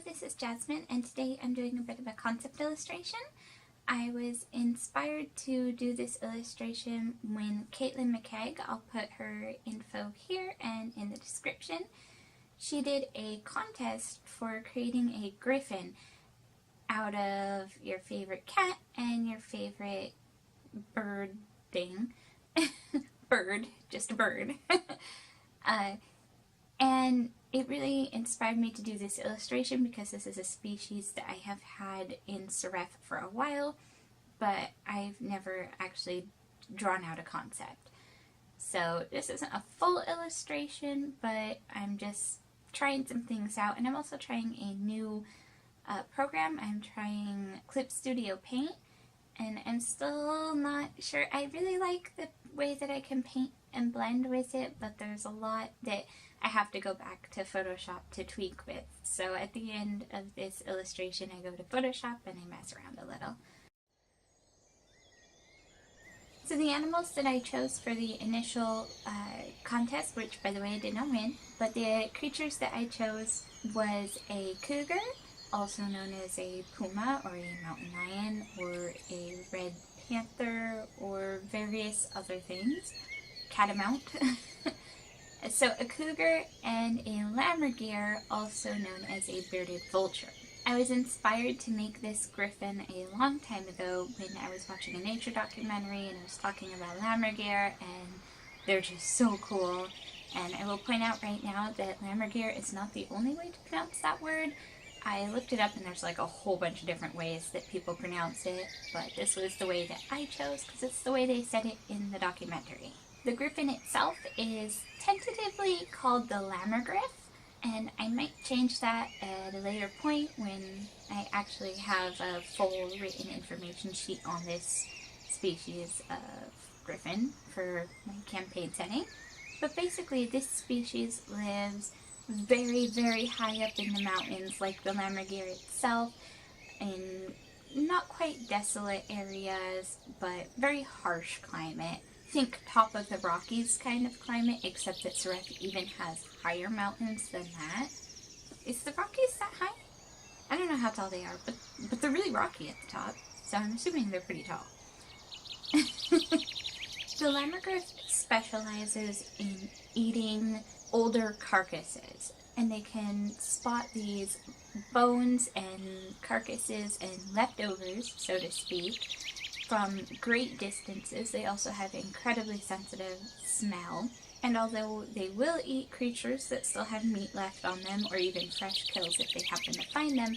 this is Jasmine, and today I'm doing a bit of a concept illustration. I was inspired to do this illustration when Katelyn McKegg, I'll put her info here and in the description, she did a contest for creating a griffon out of your favorite cat and your favorite bird thing. Bird, just a bird. And it really inspired me to do this illustration because this is a species that I have had in Seref for a while, but I've never actually drawn out a concept. So this isn't a full illustration, but I'm just trying some things out, and I'm also trying a new program. I'm trying Clip Studio Paint, and I'm still not sure. I really like the way that I can paint and blend with it, but there's a lot that I have to go back to Photoshop to tweak with. So at the end of this illustration I go to Photoshop and I mess around a little. So the animals that I chose for the initial contest, which by the way I did not win, but the creatures that I chose was a cougar, also known as a puma or a mountain lion or a red panther or various other things, catamount. So a cougar and a lammergryph, also known as a bearded vulture. I was inspired to make this griffon a long time ago when I was watching a nature documentary and I was talking about lammergryph, and they're just so cool. And I will point out right now that lammergryph is not the only way to pronounce that word. I looked it up and there's like a whole bunch of different ways that people pronounce it, but this was the way that I chose because it's the way they said it in the documentary. The griffon itself is tentatively called the Lammergryph, and I might change that at a later point when I actually have a full written information sheet on this species of griffon for my campaign setting. But basically this species lives very, very high up in the mountains like the Lammergryph itself, in not quite desolate areas, but very harsh climate. Think top of the Rockies kind of climate, except that Seref even has higher mountains than that. Is the Rockies that high? I don't know how tall they are, but they're really rocky at the top, so I'm assuming they're pretty tall. The Lammergryph specializes in eating older carcasses, and they can spot these bones and carcasses and leftovers, so to speak, from great distances. They also have incredibly sensitive smell, and although they will eat creatures that still have meat left on them, or even fresh kills if they happen to find them,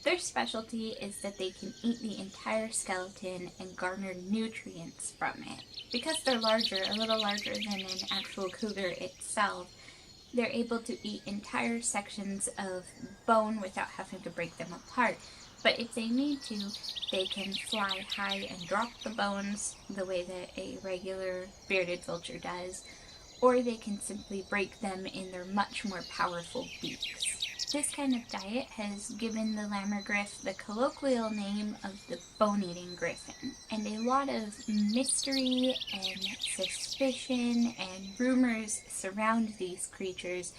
their specialty is that they can eat the entire skeleton and garner nutrients from it. Because they're larger, a little larger than an actual cougar itself, they're able to eat entire sections of bone without having to break them apart. But if they need to, they can fly high and drop the bones the way that a regular bearded vulture does, or they can simply break them in their much more powerful beaks. This kind of diet has given the Lammergryph the colloquial name of the bone-eating griffon, and a lot of mystery and suspicion and rumors surround these creatures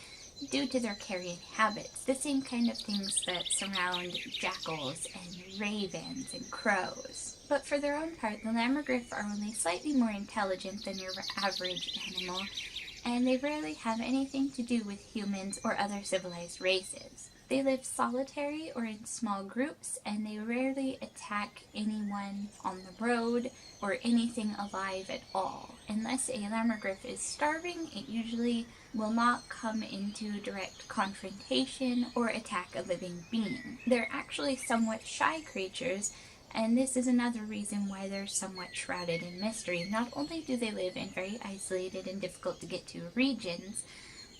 due to their carrion habits, the same kind of things that surround jackals and ravens and crows. But for their own part, the Lammergryph are only slightly more intelligent than your average animal, and they rarely have anything to do with humans or other civilized races. They live solitary or in small groups, and they rarely attack anyone on the road or anything alive at all. Unless a Lammergryph is starving, it usually will not come into direct confrontation or attack a living being. They're actually somewhat shy creatures, and this is another reason why they're somewhat shrouded in mystery. Not only do they live in very isolated and difficult to get to regions,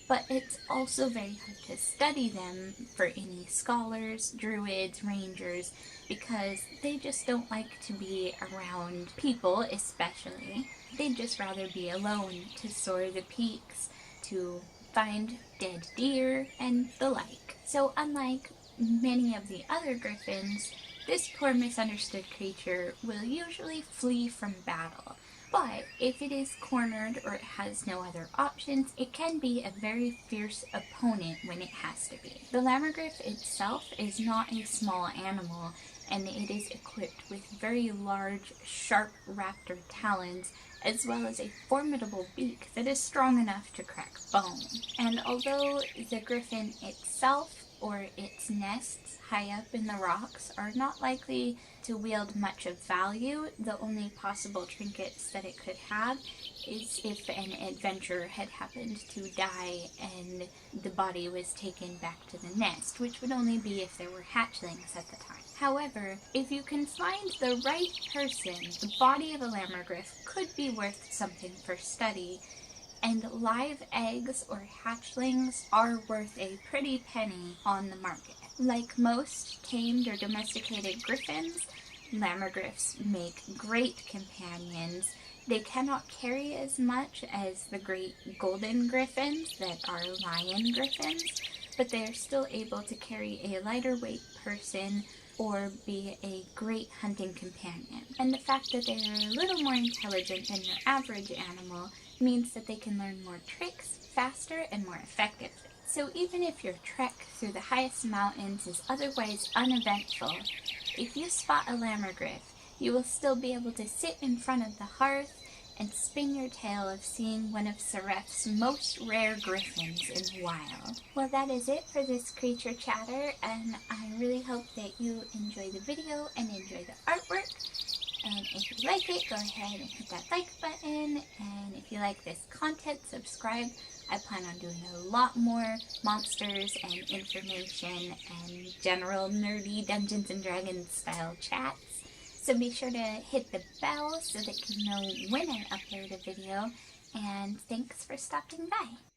but it's also very hard to study them for any scholars, druids, rangers, because they just don't like to be around people, especially. They'd just rather be alone to soar the peaks, to find dead deer, and the like. So unlike many of the other griffins, this poor misunderstood creature will usually flee from battle, But if it is cornered or it has no other options, it can be a very fierce opponent when it has to be. The Lammergryph itself is not a small animal, and it is equipped with very large, sharp raptor talons, as well as a formidable beak that is strong enough to crack bone. And although the griffon itself or its nests high up in the rocks are not likely to wield much of value, the only possible trinkets that it could have is if an adventurer had happened to die and the body was taken back to the nest, which would only be if there were hatchlings at the time. However, if you can find the right person, the body of a Lammergryph could be worth something for study, and live eggs or hatchlings are worth a pretty penny on the market. Like most tamed or domesticated griffons, Lammergryphs make great companions. They cannot carry as much as the great golden griffons that are lion griffons, but they are still able to carry a lighter weight person or be a great hunting companion. And the fact that they are a little more intelligent than your average animal means that they can learn more tricks faster and more effectively. So even if your trek through the highest mountains is otherwise uneventful, if you spot a Lammergryph, you will still be able to sit in front of the hearth and spin your tale of seeing one of Seref's most rare griffons in the wild. Well, that is it for this creature chatter, and I really hope that you enjoy the video and enjoy the artwork. And if you like it, go ahead and hit that like button, and if you like this content, subscribe. I plan on doing a lot more monsters and information and general nerdy Dungeons & Dragons style chats. So be sure to hit the bell so that you know when I upload a video, and thanks for stopping by.